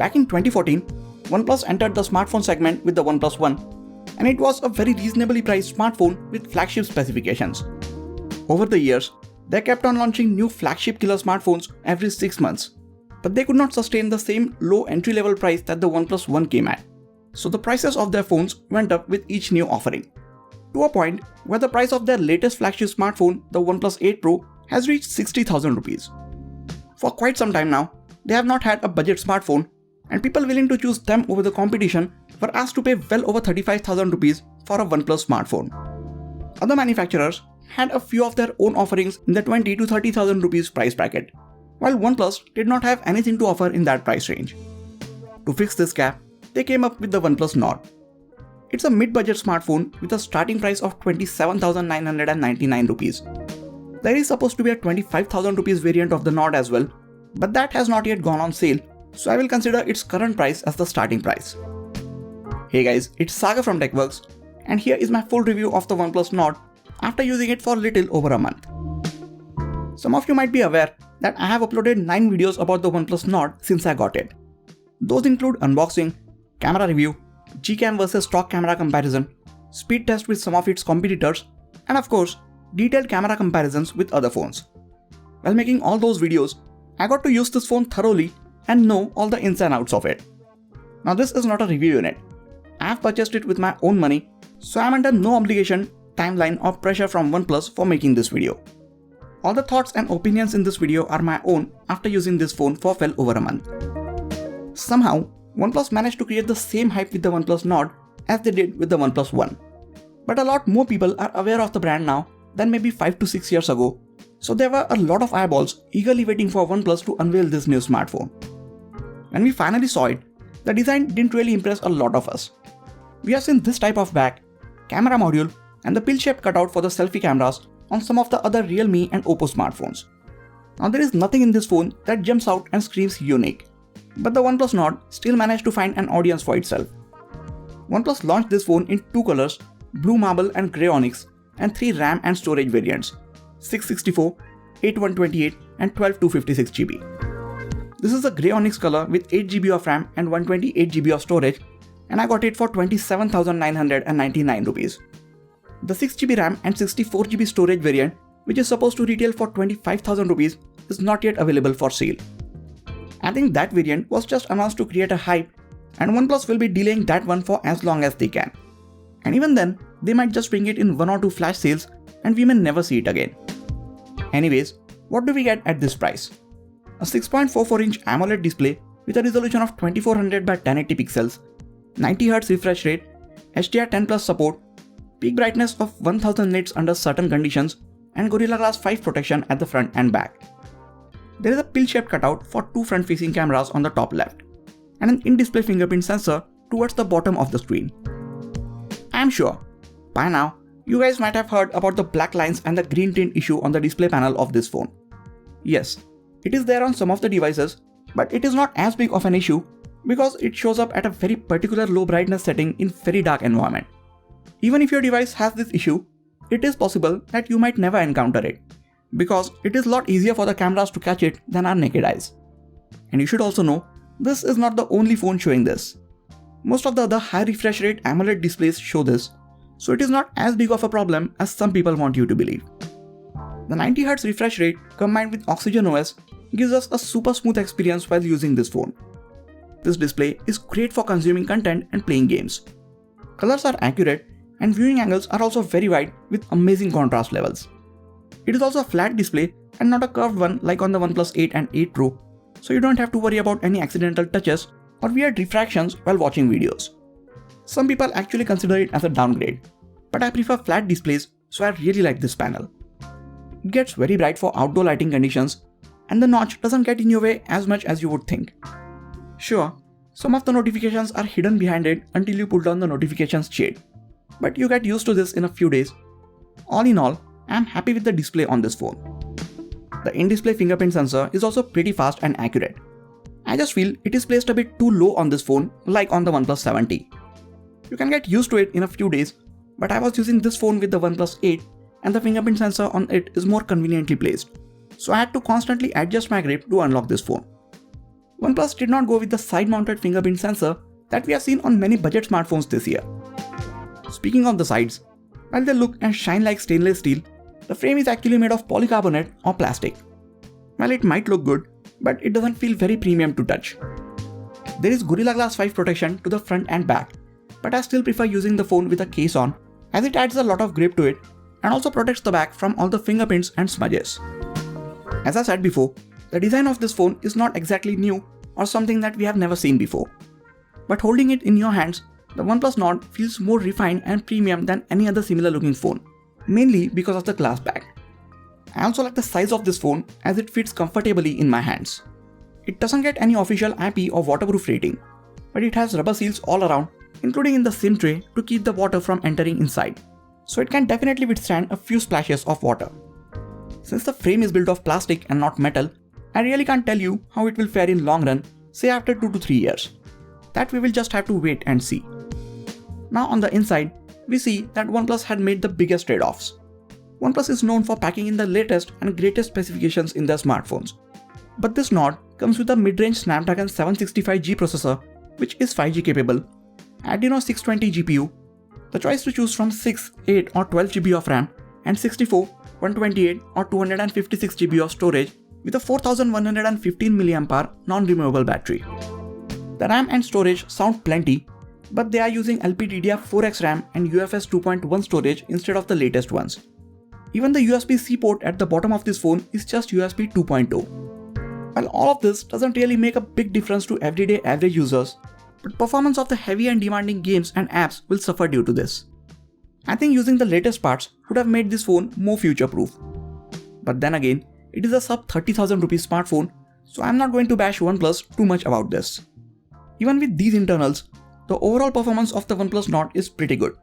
Back in 2014, OnePlus entered the smartphone segment with the OnePlus One, and it was a very reasonably priced smartphone with flagship specifications. Over the years, they kept on launching new flagship killer smartphones every 6 months, but they could not sustain the same low entry-level price that the OnePlus One came at. So the prices of their phones went up with each new offering, to a point where the price of their latest flagship smartphone, the OnePlus 8 Pro, has reached 60,000 rupees. For quite some time now, they have not had a budget smartphone, and people willing to choose them over the competition were asked to pay well over 35,000 rupees for a OnePlus smartphone. Other manufacturers had a few of their own offerings in the 20 to 30,000 rupees price bracket, while OnePlus did not have anything to offer in that price range. To fix this gap, they came up with the OnePlus Nord. It's a mid-budget smartphone with a starting price of 27,999 rupees. There is supposed to be a 25,000 rupees variant of the Nord as well, but that has not yet gone on sale, so I will consider its current price as the starting price. Hey guys, it's Sagar from TechWorks, and here is my full review of the OnePlus Nord after using it for little over a month. Some of you might be aware that I have uploaded 9 videos about the OnePlus Nord since I got it. Those include unboxing, camera review, Gcam versus stock camera comparison, speed test with some of its competitors, and of course, detailed camera comparisons with other phones. While making all those videos, I got to use this phone thoroughly and know all the ins and outs of it. Now this is not a review unit. I have purchased it with my own money, so I am under no obligation, timeline or pressure from OnePlus for making this video. All the thoughts and opinions in this video are my own after using this phone for well over a month. Somehow, OnePlus managed to create the same hype with the OnePlus Nord as they did with the OnePlus One. But a lot more people are aware of the brand now than maybe 5 to 6 years ago, so there were a lot of eyeballs eagerly waiting for OnePlus to unveil this new smartphone. When we finally saw it, the design didn't really impress a lot of us. We have seen this type of back, camera module, and the pill-shaped cutout for the selfie cameras on some of the other Realme and Oppo smartphones. Now there is nothing in this phone that jumps out and screams unique, but the OnePlus Nord still managed to find an audience for itself. OnePlus launched this phone in 2 colors, blue marble and grey onyx, and 3 RAM and storage variants, 664, 8128 and 12256GB. This is a grey onyx color with 8GB of RAM and 128GB of storage, and I got it for 27,999 rupees. The 6GB RAM and 64GB storage variant, which is supposed to retail for 25,000 rupees, is not yet available for sale. I think that variant was just announced to create a hype, and OnePlus will be delaying that one for as long as they can. And even then, they might just bring it in 1 or 2 flash sales and we may never see it again. Anyways, what do we get at this price? A 6.44-inch AMOLED display with a resolution of 2400 by 1080 pixels, 90Hz refresh rate, HDR10 Plus support, peak brightness of 1000 nits under certain conditions, and Gorilla Glass 5 protection at the front and back. There is a pill-shaped cutout for 2 front-facing cameras on the top left, and an in-display fingerprint sensor towards the bottom of the screen. I am sure, by now, you guys might have heard about the black lines and the green tint issue on the display panel of this phone. Yes, it is there on some of the devices, but it is not as big of an issue because it shows up at a very particular low brightness setting in very dark environment. Even if your device has this issue, it is possible that you might never encounter it, because it is a lot easier for the cameras to catch it than our naked eyes. And you should also know, this is not the only phone showing this. Most of the other high refresh rate AMOLED displays show this, so it is not as big of a problem as some people want you to believe. The 90Hz refresh rate combined with Oxygen OS gives us a super smooth experience while using this phone. This display is great for consuming content and playing games. Colors are accurate and viewing angles are also very wide with amazing contrast levels. It is also a flat display and not a curved one like on the OnePlus 8 and 8 Pro, so you don't have to worry about any accidental touches or weird refractions while watching videos. Some people actually consider it as a downgrade, but I prefer flat displays, so I really like this panel. It gets very bright for outdoor lighting conditions, and the notch doesn't get in your way as much as you would think. Sure, some of the notifications are hidden behind it until you pull down the notifications shade, but you get used to this in a few days. All in all, I am happy with the display on this phone. The in-display fingerprint sensor is also pretty fast and accurate. I just feel it is placed a bit too low on this phone, like on the OnePlus 7T. You can get used to it in a few days, but I was using this phone with the OnePlus 8 and the fingerprint sensor on it is more conveniently placed, so I had to constantly adjust my grip to unlock this phone. OnePlus did not go with the side-mounted fingerprint sensor that we have seen on many budget smartphones this year. Speaking of the sides, while they look and shine like stainless steel, the frame is actually made of polycarbonate or plastic. Well, it might look good, but it doesn't feel very premium to touch. There is Gorilla Glass 5 protection to the front and back, but I still prefer using the phone with a case on, as it adds a lot of grip to it and also protects the back from all the fingerprints and smudges. As I said before, the design of this phone is not exactly new or something that we have never seen before. But holding it in your hands, the OnePlus Nord feels more refined and premium than any other similar looking phone, mainly because of the glass back. I also like the size of this phone as it fits comfortably in my hands. It doesn't get any official IP or waterproof rating, but it has rubber seals all around, including in the SIM tray to keep the water from entering inside, so it can definitely withstand a few splashes of water. Since the frame is built of plastic and not metal, I really can't tell you how it will fare in long run, say after 2 to 3 years. That we will just have to wait and see. Now on the inside, we see that OnePlus had made the biggest trade-offs. OnePlus is known for packing in the latest and greatest specifications in their smartphones. But this Nord comes with a mid-range Snapdragon 765G processor, which is 5G capable, Adreno 620 GPU, the choice to choose from 6, 8 or 12 GB of RAM, and 64, 128 or 256 GB of storage with a 4115 mAh non-removable battery. The RAM and storage sound plenty, but they are using LPDDR4X RAM and UFS 2.1 storage instead of the latest ones. Even the USB-C port at the bottom of this phone is just USB 2.0. While all of this doesn't really make a big difference to everyday average users, but performance of the heavy and demanding games and apps will suffer due to this. I think using the latest parts would have made this phone more future-proof. But then again, it is a sub 30,000 rupees smartphone, so I'm not going to bash OnePlus too much about this. Even with these internals, the overall performance of the OnePlus Nord is pretty good.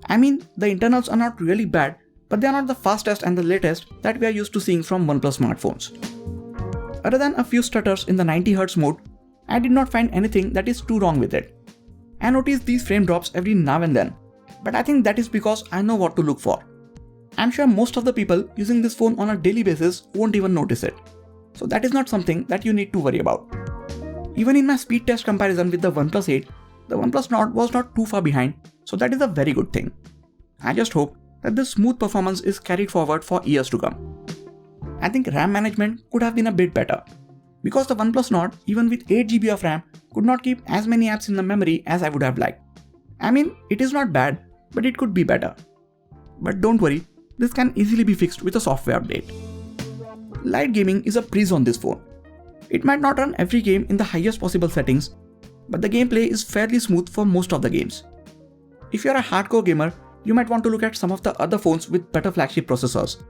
I mean, the internals are not really bad, but they are not the fastest and the latest that we are used to seeing from OnePlus smartphones. Other than a few stutters in the 90Hz mode, I did not find anything that is too wrong with it. I notice these frame drops every now and then, but I think that is because I know what to look for. I'm sure most of the people using this phone on a daily basis won't even notice it, so that is not something that you need to worry about. Even in my speed test comparison with the OnePlus 8, the OnePlus Nord was not too far behind, so that is a very good thing. I just hope that this smooth performance is carried forward for years to come. I think RAM management could have been a bit better, because the OnePlus Nord, even with 8 GB of RAM, could not keep as many apps in the memory as I would have liked. I mean, it is not bad, but it could be better. But don't worry, this can easily be fixed with a software update. Light gaming is a breeze on this phone. It might not run every game in the highest possible settings, but the gameplay is fairly smooth for most of the games. If you're a hardcore gamer, you might want to look at some of the other phones with better flagship processors.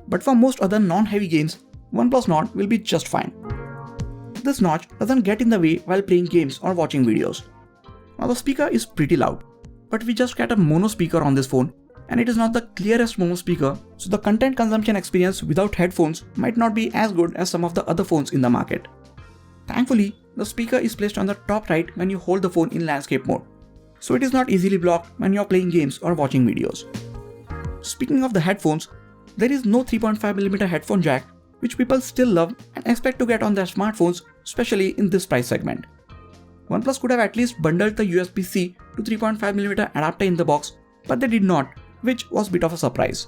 But for most other non-heavy games, OnePlus Nord will be just fine. This notch doesn't get in the way while playing games or watching videos. Now the speaker is pretty loud, but we just get a mono speaker on this phone, and it is not the clearest mono speaker, so the content consumption experience without headphones might not be as good as some of the other phones in the market. Thankfully, the speaker is placed on the top right when you hold the phone in landscape mode, so it is not easily blocked when you are playing games or watching videos. Speaking of the headphones, there is no 3.5mm headphone jack, which people still love and expect to get on their smartphones, especially in this price segment. OnePlus could have at least bundled the USB-C to 3.5mm adapter in the box, but they did not, which was a bit of a surprise.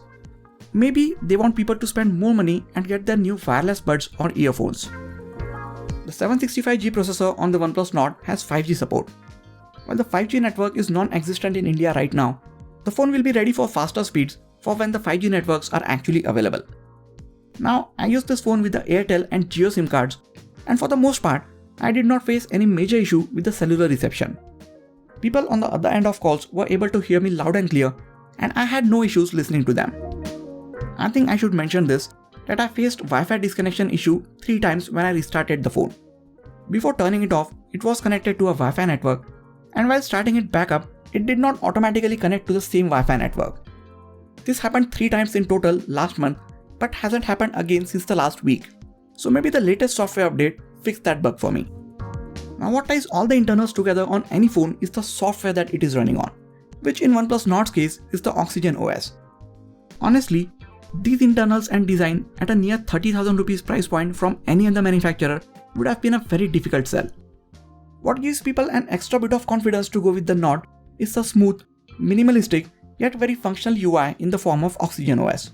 Maybe they want people to spend more money and get their new wireless buds or earphones. The 765G processor on the OnePlus Nord has 5G support. While the 5G network is non-existent in India right now, the phone will be ready for faster speeds for when the 5G networks are actually available. Now, I use this phone with the Airtel and Jio SIM cards, and for the most part, I did not face any major issue with the cellular reception. People on the other end of calls were able to hear me loud and clear, and I had no issues listening to them. I think I should mention this, that I faced Wi-Fi disconnection issue 3 times when I restarted the phone. Before turning it off, it was connected to a Wi-Fi network, and while starting it back up, it did not automatically connect to the same Wi-Fi network. This happened 3 times in total last month, but hasn't happened again since the last week. So maybe the latest software update fixed that bug for me. Now what ties all the internals together on any phone is the software that it is running on, which in OnePlus Nord's case is the Oxygen OS. Honestly, these internals and design at a near 30,000 rupees price point from any other manufacturer would have been a very difficult sell. What gives people an extra bit of confidence to go with the Nord is the smooth, minimalistic yet very functional UI in the form of Oxygen OS.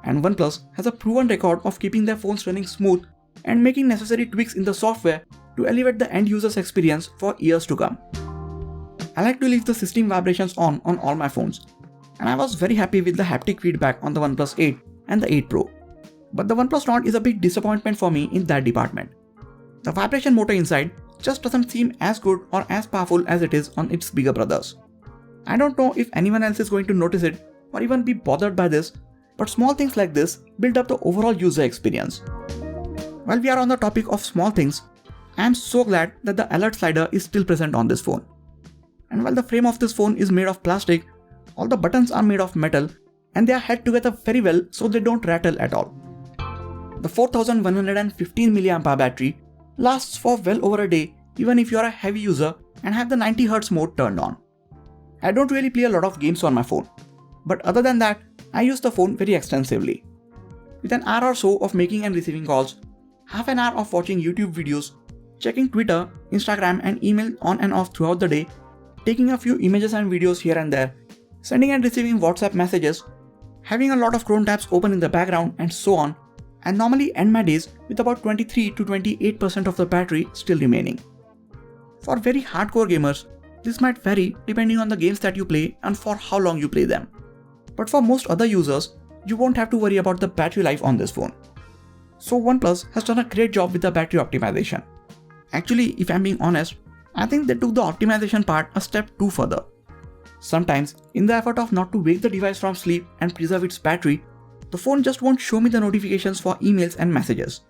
And OnePlus has a proven record of keeping their phones running smooth and making necessary tweaks in the software to elevate the end user's experience for years to come. I like to leave the system vibrations on all my phones, and I was very happy with the haptic feedback on the OnePlus 8 and the 8 Pro. But the OnePlus Nord is a big disappointment for me in that department. The vibration motor inside just doesn't seem as good or as powerful as it is on its bigger brothers. I don't know if anyone else is going to notice it or even be bothered by this, but small things like this build up the overall user experience. While we are on the topic of small things, I am so glad that the alert slider is still present on this phone. And while the frame of this phone is made of plastic, all the buttons are made of metal and they are held together very well so they don't rattle at all. The 4115 mAh battery lasts for well over a day even if you are a heavy user and have the 90Hz mode turned on. I don't really play a lot of games on my phone, but other than that, I use the phone very extensively. With an hour or so of making and receiving calls, half an hour of watching YouTube videos, checking Twitter, Instagram and email on and off throughout the day, taking a few images and videos here and there, sending and receiving WhatsApp messages, having a lot of Chrome tabs open in the background and so on, and normally end my days with about 23 to 28% of the battery still remaining. For very hardcore gamers, this might vary depending on the games that you play and for how long you play them. But for most other users, you won't have to worry about the battery life on this phone. So OnePlus has done a great job with the battery optimization. Actually, if I'm being honest, I think they took the optimization part a step too further. Sometimes, in the effort of not to wake the device from sleep and preserve its battery, the phone just won't show me the notifications for emails and messages.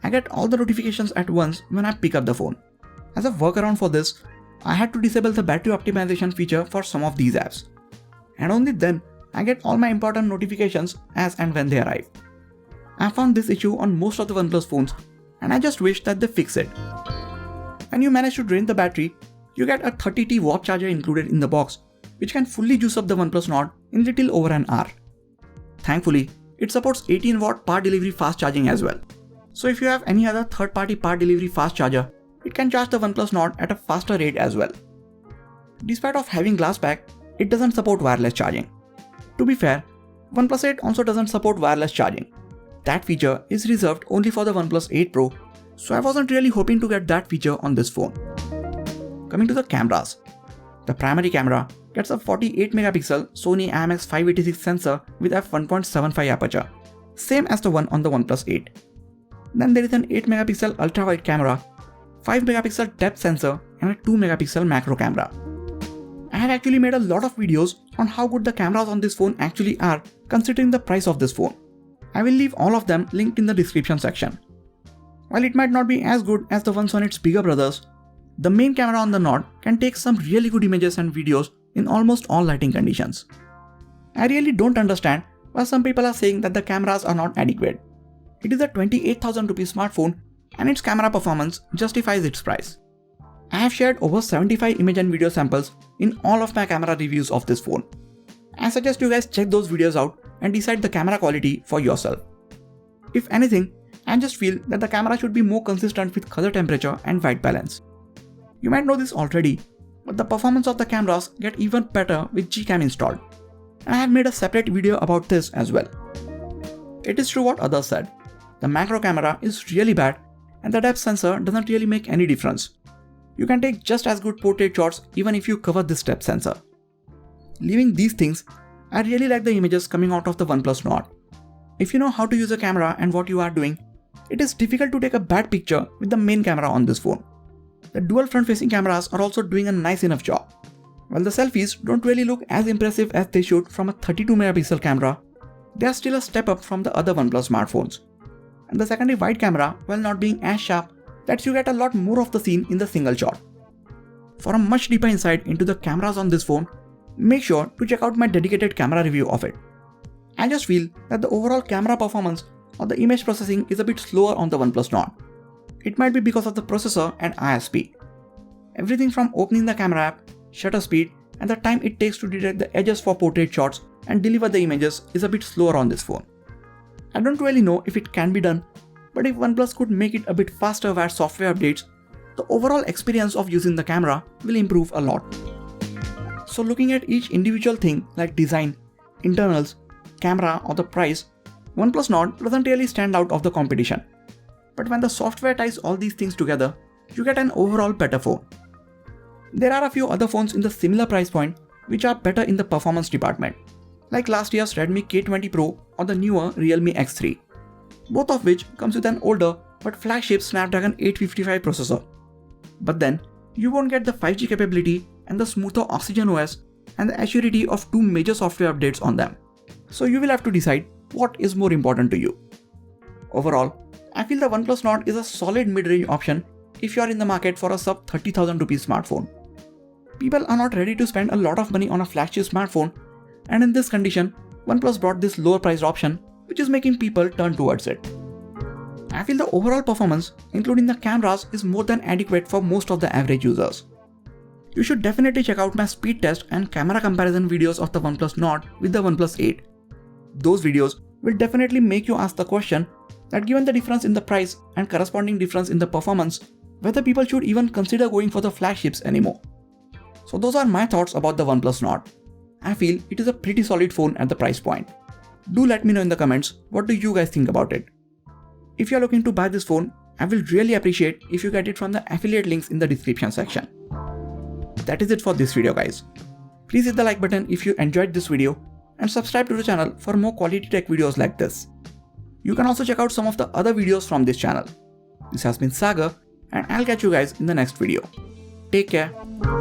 I get all the notifications at once when I pick up the phone. As a workaround for this, I had to disable the battery optimization feature for some of these apps. And only then, I get all my important notifications as and when they arrive. I found this issue on most of the OnePlus phones and I just wish that they fix it. When you manage to drain the battery, you get a 30T watt charger included in the box, which can fully juice up the OnePlus Nord in little over an hour. Thankfully, it supports 18 watt power delivery fast charging as well. So if you have any other third-party power delivery fast charger, it can charge the OnePlus Nord at a faster rate as well. Despite of having glass back, it doesn't support wireless charging. To be fair, OnePlus 8 also doesn't support wireless charging. That feature is reserved only for the OnePlus 8 Pro, so I wasn't really hoping to get that feature on this phone. Coming to the cameras. The primary camera gets a 48 megapixel Sony IMX586 sensor with f1.75 aperture, same as the one on the OnePlus 8. Then there is an 8 megapixel ultra-wide camera, 5 megapixel depth sensor and a 2 megapixel macro camera. I have actually made a lot of videos on how good the cameras on this phone actually are considering the price of this phone. I will leave all of them linked in the description section. While it might not be as good as the ones on its bigger brothers, the main camera on the Nord can take some really good images and videos in almost all lighting conditions. I really don't understand why some people are saying that the cameras are not adequate. It is a 28,000 rupee smartphone and its camera performance justifies its price. I have shared over 75 image and video samples in all of my camera reviews of this phone. I suggest you guys check those videos out and decide the camera quality for yourself. If anything, I just feel that the camera should be more consistent with color temperature and white balance. You might know this already, but the performance of the cameras get even better with Gcam installed. And I have made a separate video about this as well. It is true what others said. The macro camera is really bad and the depth sensor doesn't really make any difference. You can take just as good portrait shots even if you cover this depth sensor. Leaving these things, I really like the images coming out of the OnePlus Nord. If you know how to use a camera and what you are doing, it is difficult to take a bad picture with the main camera on this phone. The dual front-facing cameras are also doing a nice enough job. While the selfies don't really look as impressive as they should from a 32 megapixel camera, they are still a step up from the other OnePlus smartphones. And the secondary wide camera, while not being as sharp, lets you get a lot more of the scene in the single shot. For a much deeper insight into the cameras on this phone, make sure to check out my dedicated camera review of it. I just feel that the overall camera performance or the image processing is a bit slower on the OnePlus Nord. It might be because of the processor and ISP. Everything from opening the camera app, shutter speed, and the time it takes to detect the edges for portrait shots and deliver the images is a bit slower on this phone. I don't really know if it can be done, but if OnePlus could make it a bit faster via software updates, the overall experience of using the camera will improve a lot. So looking at each individual thing like design, internals, camera or the price, OnePlus Nord doesn't really stand out of the competition. But when the software ties all these things together, you get an overall better phone. There are a few other phones in the similar price point which are better in the performance department, like last year's Redmi K20 Pro or the newer Realme X3, both of which comes with an older but flagship Snapdragon 855 processor. But then, you won't get the 5G capability and the smoother Oxygen OS and the assurity of 2 major software updates on them. So you will have to decide what is more important to you. Overall, I feel the OnePlus Nord is a solid mid-range option if you are in the market for a sub 30,000 rupees smartphone. People are not ready to spend a lot of money on a flagship smartphone, and in this condition, OnePlus brought this lower priced option which is making people turn towards it. I feel the overall performance, including the cameras, is more than adequate for most of the average users. You should definitely check out my speed test and camera comparison videos of the OnePlus Nord with the OnePlus 8. Those videos will definitely make you ask the question that given the difference in the price and corresponding difference in the performance, whether people should even consider going for the flagships anymore. So those are my thoughts about the OnePlus Nord. I feel it is a pretty solid phone at the price point. Do let me know in the comments what do you guys think about it. If you are looking to buy this phone, I will really appreciate if you get it from the affiliate links in the description section. That is it for this video guys. Please hit the like button if you enjoyed this video and subscribe to the channel for more quality tech videos like this. You can also check out some of the other videos from this channel. This has been Sagar and I'll catch you guys in the next video. Take care.